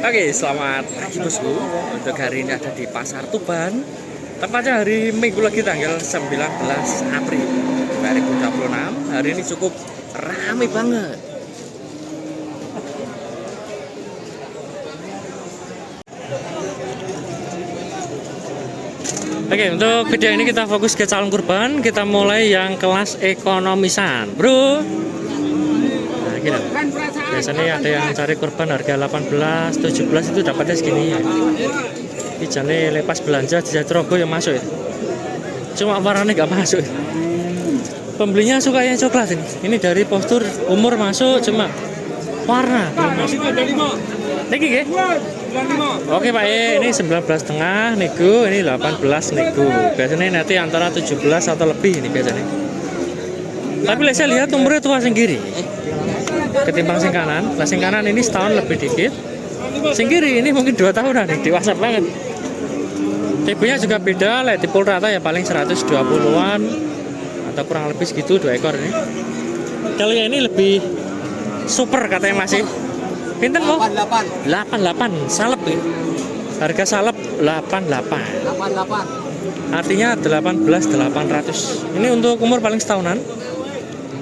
Oke, selamat pagi bosku. Untuk hari ini ada di Pasar Tuban. Tepatnya hari Minggu lagi tanggal 19 April 2026. Hari ini cukup ramai banget. Oke, untuk video ini kita fokus ke calon kurban. Kita mulai yang kelas ekonomisan, bro. Nah, gitu. Biasanya ada yang cari kurban harga 18, 17 itu dapatnya segini ya. Ini jane lepas belanja di Jatirogo yang masuk ya. Cuma warnanya nggak masuk. Pembelinya suka yang coklat ini. Ini dari postur umur masuk, cuma warna belum masuk. Niki ya? Oke Pak ini 19,5 nego, ini 18 nego. Biasanya nanti antara 17 atau lebih ini biasanya. Tapi saya lihat umurnya tua sendiri ketimbang sing kanan. Nah, sing kanan ini setahun lebih dikit. Sing kiri ini mungkin 2 tahunan nih, dewasa banget. TB-nya juga beda, lihat dipul rata ya paling 120-an atau kurang lebih segitu 2 ekor ini. Kalau yang ini lebih super katanya masih. Pinten mau? 88 salep ya. Harga salep 88. Artinya 18.800. Ini untuk umur paling setahunan.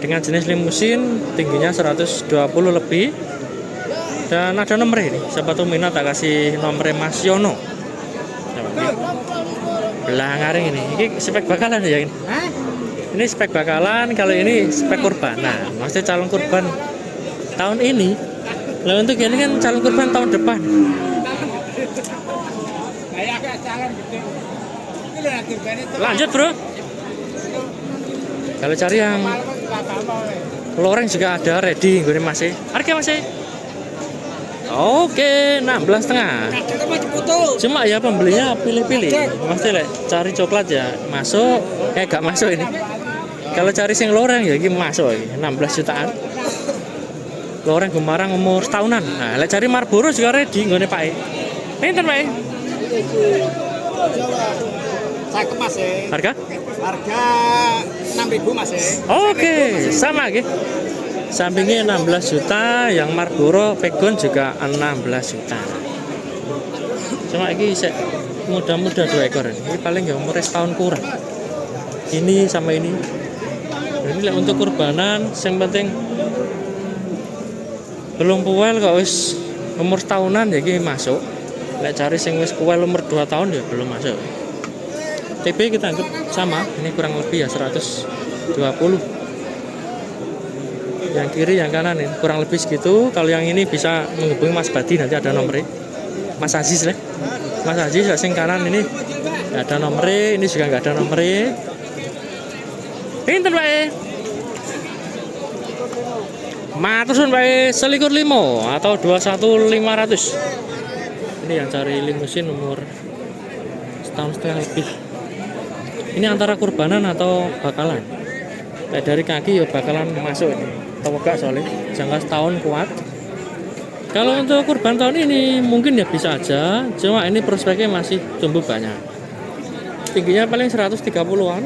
Dengan jenis limusin tingginya 120 lebih. Dan ada nomor ini. Siapa tuh minat tak kasih nomor Mas Yono. Belangaring ini. Ini spek bakalan ya ini. Ini spek bakalan, kalau ini spek kurban. Nah, maksudnya calon kurban tahun ini. Lalu untuk ini kan calon kurban tahun depan. Lanjut bro. Kalau cari yang loreng juga ada ready gue masih. Harga masih. Oke, 16,5. Cuma ya pembelinya pilih-pilih. Pasti cari coklat ya masuk, gak masuk ini. Kalau cari sing loreng ya ini masuk 16 jutaan. Loreng Gemarang umur setahunan. Nah, cari Marlboro juga ready nggone Pak. Pinten Pak? Saya kemas ya. Harga 6.000 Mas ya. Oke, sama gitu. Sampingnya 16 juta, yang Marlboro Pegon juga 16 juta. Cuma ini muda-muda 2 ekor ini. Ini paling ya umurnya setahun kurang. Ini sama ini. Ini untuk kurbanan, yang penting belum puel kok wis umur tahunan ya ini masuk. Lek cari sing wis puel umur 2 tahun ya belum masuk. TB kita anggap sama, ini kurang lebih ya 120. Yang kiri yang kanan ini kurang lebih segitu. Kalau yang ini bisa menghubungi Mas Badi, nanti ada nomornya. Mas Aziz lah. Mas Aziz sing kanan ini nggak ada nomornya, ini juga nggak ada nomornya. Pinten Pak? Matusun Pak, selikur 5 atau 21.500. Ini yang cari limusin umur setahun setengah lebih. Ini antara kurbanan atau bakalan. Kayak dari kaki ya bakalan masuk ini. Atau enggak soalnya jangka setahun kuat. Kalau untuk kurban tahun ini mungkin ya bisa aja, cuma ini prospeknya masih tumbuh banyak. Tingginya paling 130-an.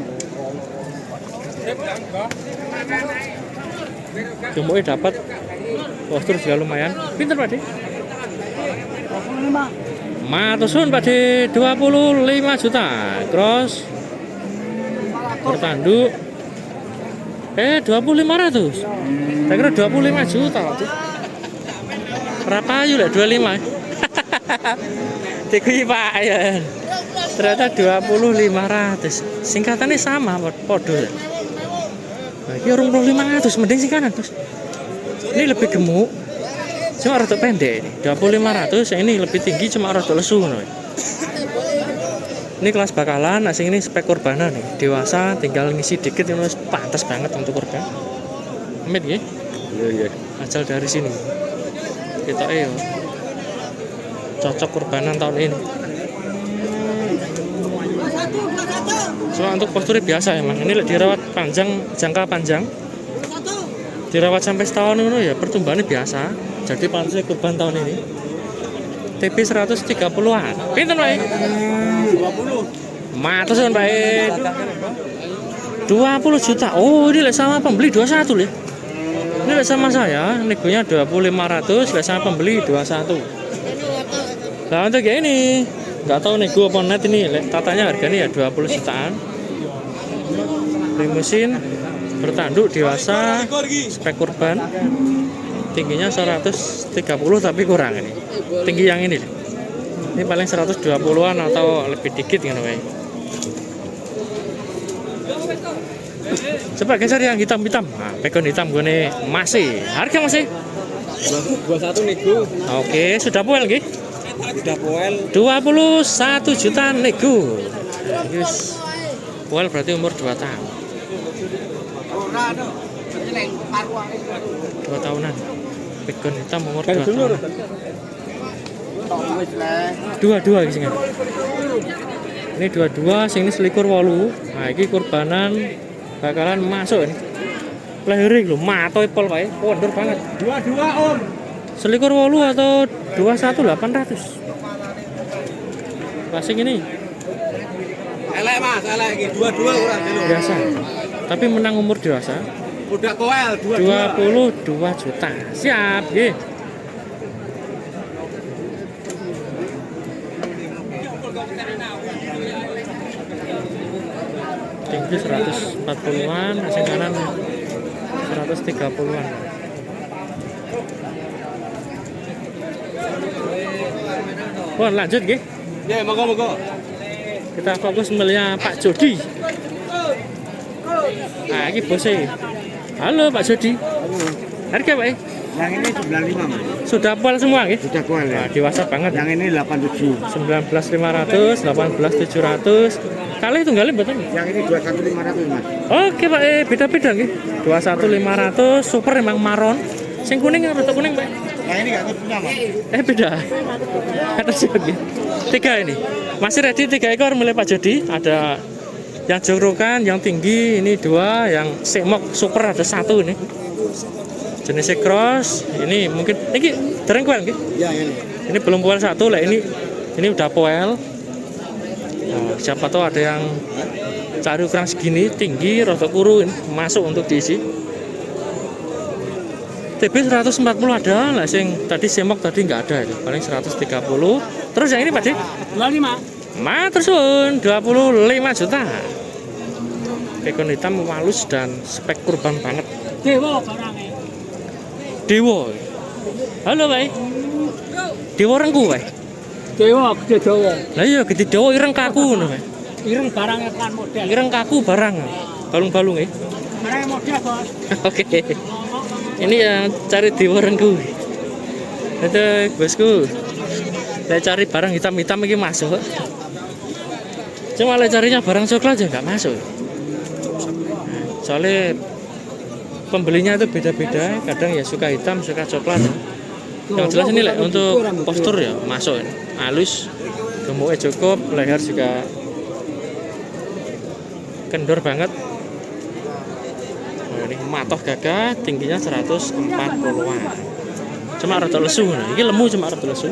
Jumbonya dapat, postur juga lumayan. Pinter Pak De? 25. Matusun Pak De, 25 juta. Terus bertanduk 2500. Saya kira 25 juta waktu. Berapa ayu lah 25. Tikui Pak ya. Ternyata 2500. Singkatannya sama podo. Nah, ini orang 500 mending sing kanan terus. Ini lebih gemuk. Cuma rada pendek ini. 2500 yang ini lebih tinggi cuma rada lesu ngono. Ini kelas bakalan, nah sing ini spek kurbanan nih. Dewasa tinggal ngisi dikit ini pantas banget untuk kurban. Amit ya? Iya. Asal dari sini. Kita cocok kurbanan tahun ini. Cuma untuk posturnya biasa emang. Ini dirawat panjang, jangka panjang. Dirawat sampai setahun itu ya pertumbuhannya biasa. Jadi pantasnya kurban tahun ini. TB 130-an. Pinten Pak? 20. Matusun Pak. 20 juta. Oh, ini sama pembeli 21 ya. Ini sama saya, negonya 2500, sama pembeli 21. Nah untuk yang ini nggak tahu nego apa net ini, tatanya harganya ya 20 jutaan. Limusin bertanduk dewasa, spek kurban, tingginya 130 tapi kurang ini. Tinggi yang ini paling 120-an atau lebih dikit kan, wey. Coba geser yang hitam-hitam. Nah, pegon hitam gue nih masih. Harga masih? 21 nego. Oke, sudah poel nggih? Sudah poel. 21 juta nego. Yes. Poel berarti umur 2 tahun. 2 tahunan. Pegon hitam umur 2 tahun. Dua sing. Ini dua sing ini selikur 8. Nah, ini kurbanan bakalan masuk ini. Lahir lho, matoy pol wae, pondor banget. 22 Om. Selikur 8 atau 21.800. Klasik ini. Elek Mas, elek iki 22 kurang dulu. Biasa. Tapi menang umur dewasa. Udah koel 22 juta. Siap, nggih. Tinggi 140-an, asing kanan 130-an. Wah, lanjut nggih. Ya, monggo. Kita fokus melihat Pak Jody. Nah, ini bosnya. Halo Pak Jody. Harga Pak? Yang ini 95 Mas. Sudah poel semua nggih? Sudah koel ya. Nah, dewasa banget. Yang ini 87. 19.500, 18.700. Kali tunggalnya betul. Yang ini 21.500 Mas. Oke Pak, beda-beda nggih. 21.500, super emang maron. Sing kuning rada kuning Pak. Yang ini enggak punya Mas. Beda. Ada siapa nggih? 3 ini. Masih ready 3 ekor milik Pak Jody. Ada yang jorokan, yang tinggi ini 2, yang semok super ada 1 ini. Jenisnya cross. Ini mungkin ini dereng poel nggih. Ya, ini. Ini belum poel 1 lah, ini udah poel. Nah, siapa tahu ada yang cari ukuran segini, tinggi, rada kuru ini masuk untuk diisi. TB 140 ada lah, sing tadi semok tadi nggak ada itu, paling 130. Terus yang ini Pak Dik? 25. Matur suwun, 25 juta. Pegon hitam halus dan spek kurban banget. Dewa barangnya. Dewa. Halo Pak. Dewa rengku Pak. Dewa gede Jawa. Lah iya gede Dewa ireng kaku ngono Pak. Ireng barangnya kan model. Ireng kaku barang. Balung-balung ya. Barangnya model, Bos. Oke. Ini yang cari Dewa rengku. Itu bosku. Saya cari barang hitam-hitam ini masuk. Cuma carinya barang coklat ya nggak masuk. Soalnya pembelinya itu beda-beda, kadang ya suka hitam, suka coklat. Yang jelas ini lah untuk postur ya masuk, halus, gemuknya cukup, leher juga kendor banget. Nah, ini matoh gagah, tingginya 140-an. Cuma rada lesu, nah ini lemu cuma rada lesu.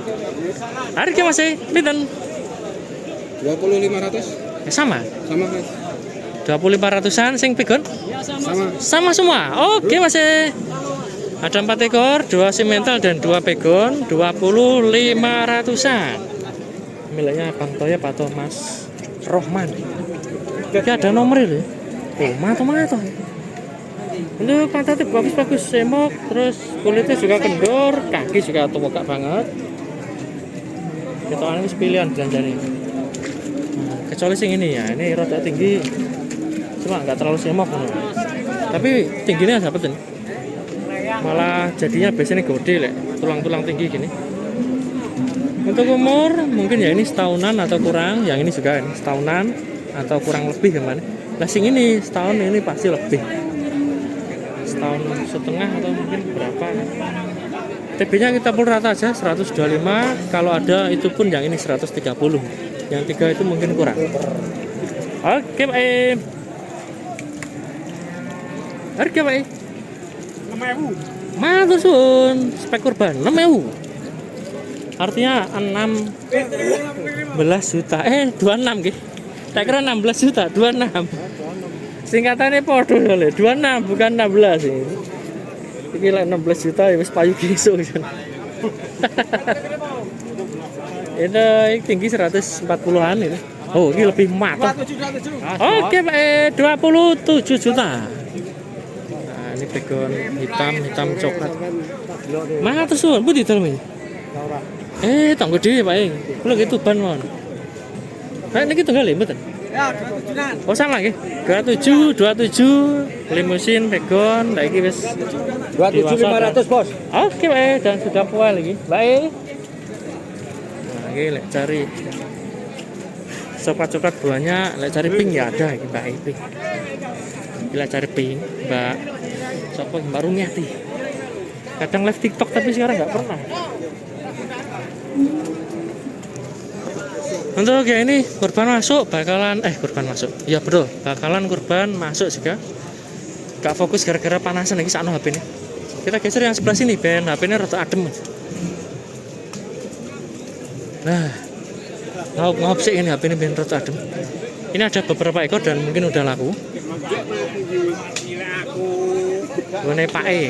Harga masih pinten? 20.500. Sama. Sama Mas. 2500-an sing pegon? Sama semua. Oke masih. Ada 4 ekor, 2 simental dan 2 pegon, 2500-an. Miliknya Bang Toya Pak Thomas Rohman. Ini ada nomornya loh. Oh, mato-mato. Ini pantatnya bagus-bagus, semok, terus kulitnya juga kendor, kaki juga tua banget. Kita ini pilihan belanjanya. Nah, kecuali sing ini ya, ini rada tinggi. Cuma nggak terlalu semok tapi tingginya dapat ini. Malah jadinya biasanya gede lek, tulang-tulang tinggi gini. Untuk umur mungkin ya ini setahunan atau kurang, yang ini juga ini setahunan atau kurang lebih gimana. Lah sing ini setahun ini pasti lebih. Setahun setengah atau mungkin berapa. TB-nya kita pul rata aja 125, kalau ada itu pun yang ini 130. Yang 3 itu mungkin kurang. Oke, Pak. Harga Pak? 6.000. Matur suwun, spek kurban 6.000. Artinya 16 juta. 26 nggih. Tak kira 16 juta, 26. Singkatannya podo soalnya, 26 bukan 16 ini. Iki lek 16 juta ya wis payu besok. Itu tinggi 140-an itu. Oh, ini lebih matang. 27. Oke, Pak, 27 juta. Nah, ini begon hitam coklat. Mana tuh suan? Bu di dalam ini. Tanggo dhewe, Pak. Kula gitu ban mon. Nah, niki tunggal ya, mboten? Ya, 27-an. Oh, sama nggih. 27 limusin begon, lha iki wis 27.500, Bos. Oke, Pak, dan sudah puas lagi. Baik. Nah, ini lek cari coklat banyak, lek cari pink ya ada iki, Mbak. Pink. Bila cari pink, Mbak. Sopo Mbak Rumiati. Kadang live TikTok tapi sekarang nggak pernah. Untuk ya ini kurban masuk kurban masuk. Ya betul, bakalan kurban masuk juga. Gak fokus gara-gara panasan lagi sakno HP ini. Kita geser yang sebelah sini, ben HP ini rada adem. Nah, ngop sih ini HP ini ben rada adem. Ini ada beberapa ekor dan mungkin udah laku. Ini Pak E.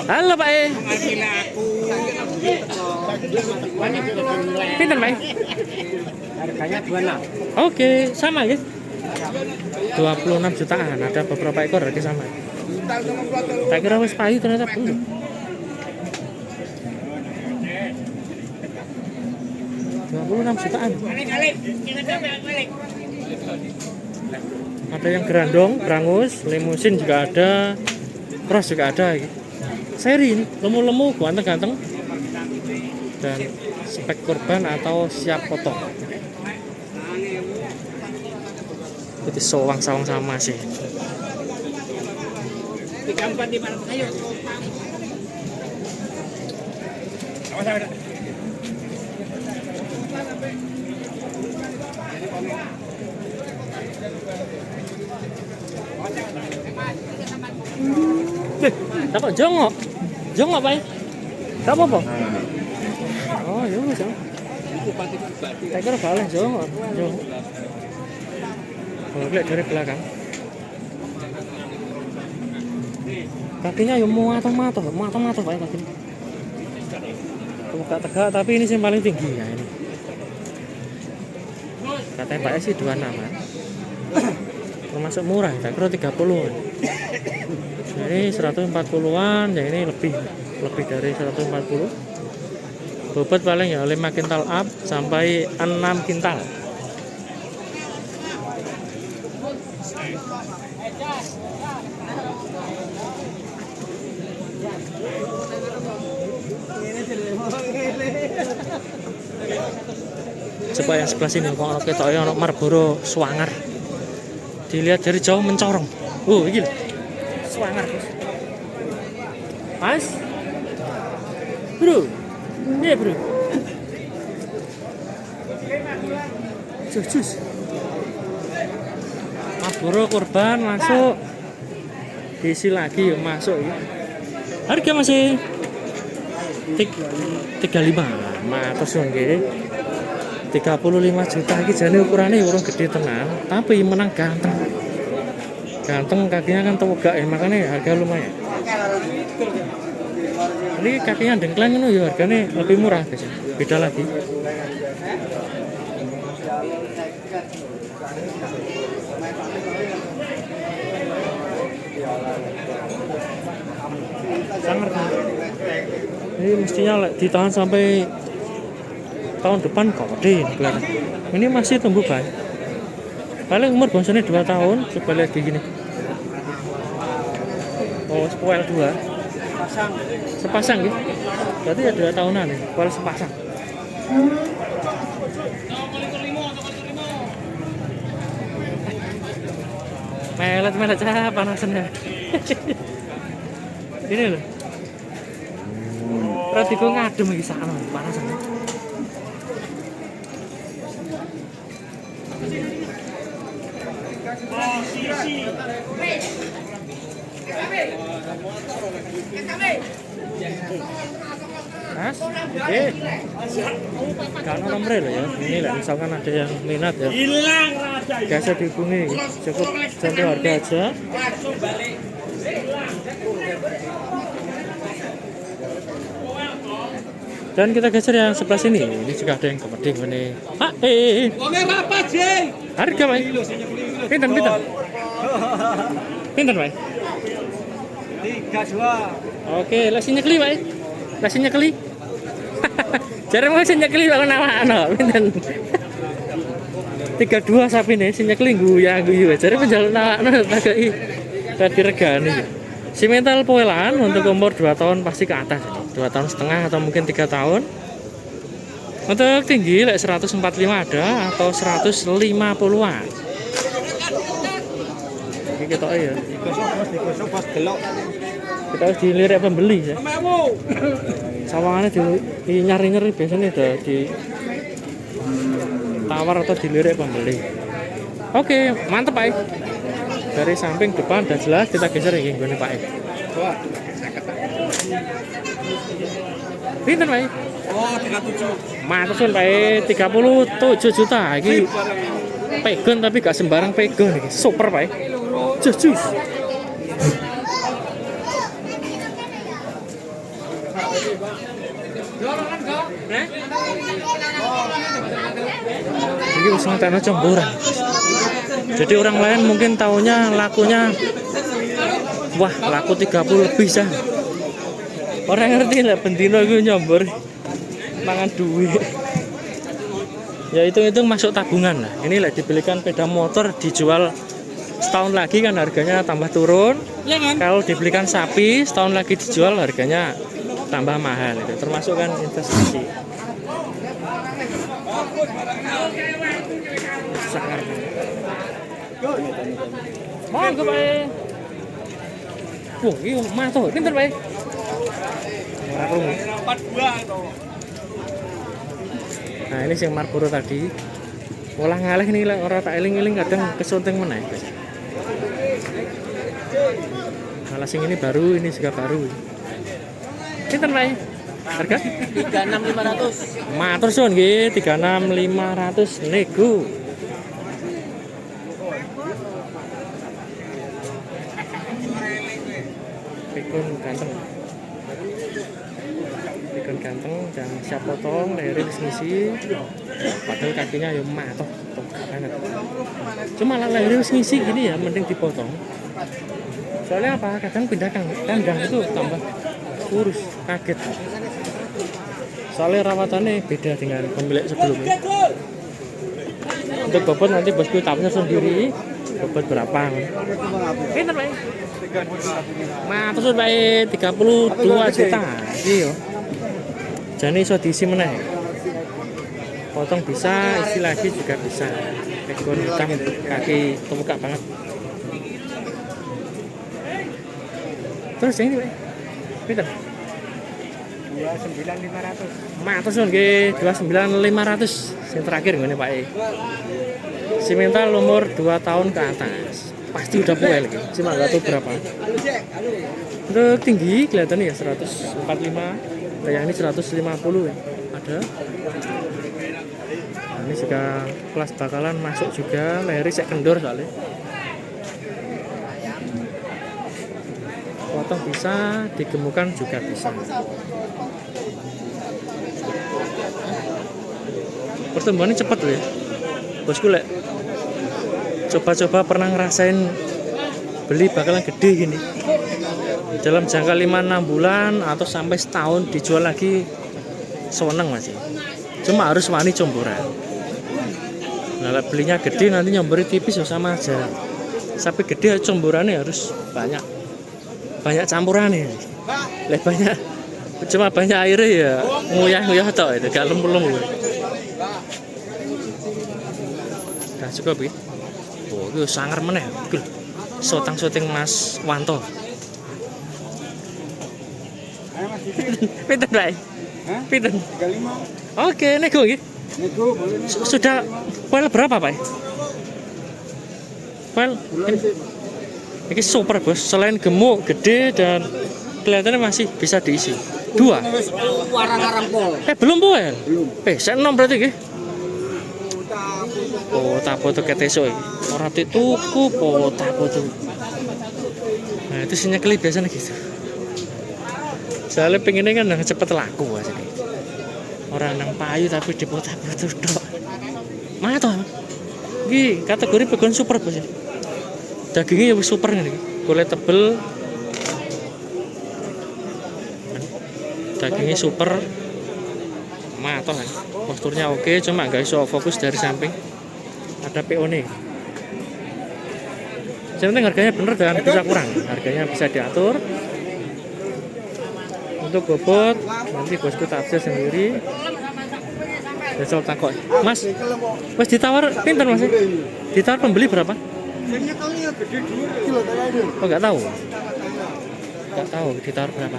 Halo Pak E. Pinten Pak E? Harganya 26. Oke, sama ya. 26 jutaan. Ada beberapa ekor harga sama. Tak kira wis payu ternyata belum. $26 jutaan. Ada yang gerandong, berangus, limusin juga ada, cross juga ada. Seri ini, lemu-lemu, ganteng-ganteng. Dan spek kurban atau siap potong. Itu sawang-sawang sama sih. 34 di mana? Ayo. Awas. Dapat jongok. Jongok, Pak. Tak apa-apa. Oh, iya, Mas. Tak kira balik jongok. Jongok. Lihat dari belakang. Kakinya ya matang-matang Pak kakinya. Tegak tapi ini yang paling tinggi ya ini. Katanya Pak sih 26 kan. Termasuk murah, tak kira 30-an. Ini 140-an, ya ini lebih dari 140. Bobot paling ya 5 kintal up sampai 6 kintal. Coba yang sebelah sini, kalau ono ketoknya ono Marlboro Swanger. Dilihat dari jauh mencorong. Ini Swanger. Mas? Bro. Iya, Bro. Jus. Marlboro kurban masuk. Diisi lagi masuk ya. Harga masih 35. Matos nggih. 35 juta iki jane ukurannya urung gede tenan, tapi menang ganteng. Ganteng kakinya kan tegak ya, makanya harga lumayan. Ini kakinya dengkleng ngono ya harganya lebih murah guys. Beda lagi. Sangat. Ini mestinya ditahan sampai tahun depan kode kelihatan. Ini masih tumbuh baik. Paling umur bonsainya 2 tahun. Coba lihat kayak gini. Oh, spoil 2. Sepasang gitu. Berarti ya 2 tahunan nih. Spoil sepasang. Melet cah panasan ya. Ini loh. Ratiku ngadem iki sakno panasan. Mas, oke. Karena nomor ya. Ini lah misalkan ada yang minat ya. Biasa dihubungi. Cukup contoh harga aja. Dan kita geser yang sebelah sini. Ini juga ada yang kemeding ini. Wonge rapat, Jeng. Harga, Pak. Pinten. Pinten, Pak. 32. Oke, lesi nyekeli, Pak. Lesi nyekeli. Jare mau sing nyekeli kok nawakno. Pinten? 32 sapi nih, sing nyekeli guyu. Jare penjaluk nawakno takoki. Tadi regane. Simental poelan untuk umur 2 tahun pasti ke atas. 2 tahun setengah atau mungkin 3 tahun. Untuk tinggi 145 ada atau 150-an. Ini kita ya. Digosok bos delok. Kita harus dilirik pembeli ya. Sawangannya di nyari biasanya di tawar atau dilirik pembeli. Oke, mantep Pak. Dari samping depan dan jelas kita geser ini gini Pak. Pinten Pak? Oh, 37. Mantep kan Pak, 37 juta ini. Pegon tapi gak sembarang pegon ini. Super Pak. Jus. Ini usaha tanah campuran. Jadi orang lain mungkin taunya lakunya wah laku 30 lebih sah. Orang ngerti lah bendino gue nyombor mangan duit. Ya itu masuk tabungan lah. Ini lah dibelikan sepeda motor dijual setahun lagi kan harganya tambah turun. Ya kan? Kalau dibelikan sapi setahun lagi dijual harganya tambah mahal itu. Termasuk kan investasi. Sakar. Monggo Pak. Wah, iki mato, pinter Pak. Ora krungu. 42 itu. Nah, ini sing Marlboro tadi. Olah ngalih nih ora tak eling-eling kadang kesunting meneh. Malah sing ini baru, ini juga baru. Pinten Pak? Harga 36.500. matur suwun nggih, 36.500 nego. Pikun ganteng jangan siap potong, lehernya wis ngisi. Padahal kakinya ya matoh, tongkak banget. Cuma lehernya wis ngisi gini ya mending dipotong. Soalnya apa? Kadang pindah kandang itu tambah kurus, kaget. Soalnya rawatannya beda dengan pemilik sebelumnya. Untuk bobot nanti bosku tampil sendiri. Bobot berapa? Pinter Pak. Nah, terus Pak 32 juta. Iya. Jadi iso diisi meneh. Potong bisa, isi lagi juga bisa. Ekor hitam, kaki temukak banget. Terus yang ini Pak. Pinter. 29.500. Matur suwun nggih 29.500 yang terakhir ngene Pak. Simental umur 2 tahun ke atas. Pasti udah puel iki. Cuma enggak tahu berapa. Untuk tinggi kelihatannya ya 145. Kayak ini 150 ya. Ada. Nah, ini juga kelas bakalan masuk juga, lehernya sek kendor soalnya. Potong bisa, digemukkan juga bisa. Pertumbuhannya cepat loh ya. Bosku lek coba-coba pernah ngerasain beli bakalan gede gini. Dalam jangka 5-6 bulan atau sampai setahun dijual lagi seneng masih. Cuma harus wani comboran. Nah, belinya gede nanti nyombori tipis ya sama aja. Sampai gede comborannya harus banyak campurannya. Lek banyak cuma banyak airnya ya nguyah-nguyah tok itu gak lempung-lempung. Nah cukup iki. Oh, iki sangar meneh. Sotang-soting Mas Wanto. Pinten, Pak? Pinten? 35. Oke, nego iki. Nego boleh. Sudah file berapa, Pak? File ini super, Bos. Selain gemuk, gede dan kelihatannya masih bisa diisi. 2. Warang-warang pol. Belum poel. Belum. Saya 6 berarti iki. Oh, tapo tuh keteso iki. Ora dituku po tapo tuh. Nah, itu sinyal keli biasanya gitu. Soalnya pengennya kan cepet laku asli. Orang nang payu tapi dipotong-potong tok. Mana toh? Iki kategori begon super bos. Dagingnya wis super ngene iki. Kulit tebel. Dagingnya super. Matoh kan. Posturnya oke, cuma nggak iso fokus dari samping. Ada PO nih. Yang penting harganya bener dan bisa kurang. Harganya bisa diatur. Untuk bobot nanti bosku tak update sendiri. Besok takut. Mas, mas ditawar pinter mas? Ditawar pembeli berapa? Oh nggak tahu. Nggak tahu ditawar berapa.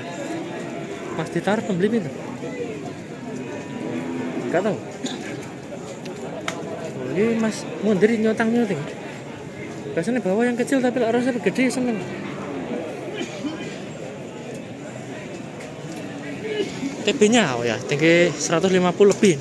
Mas ditawar pembeli pinter? Nggak tahu. Oh, ini mas mundur nyotang. Biasanya bawa yang kecil tapi rasanya gede seneng. TB-nya oh ya, tinggi 150 lebih.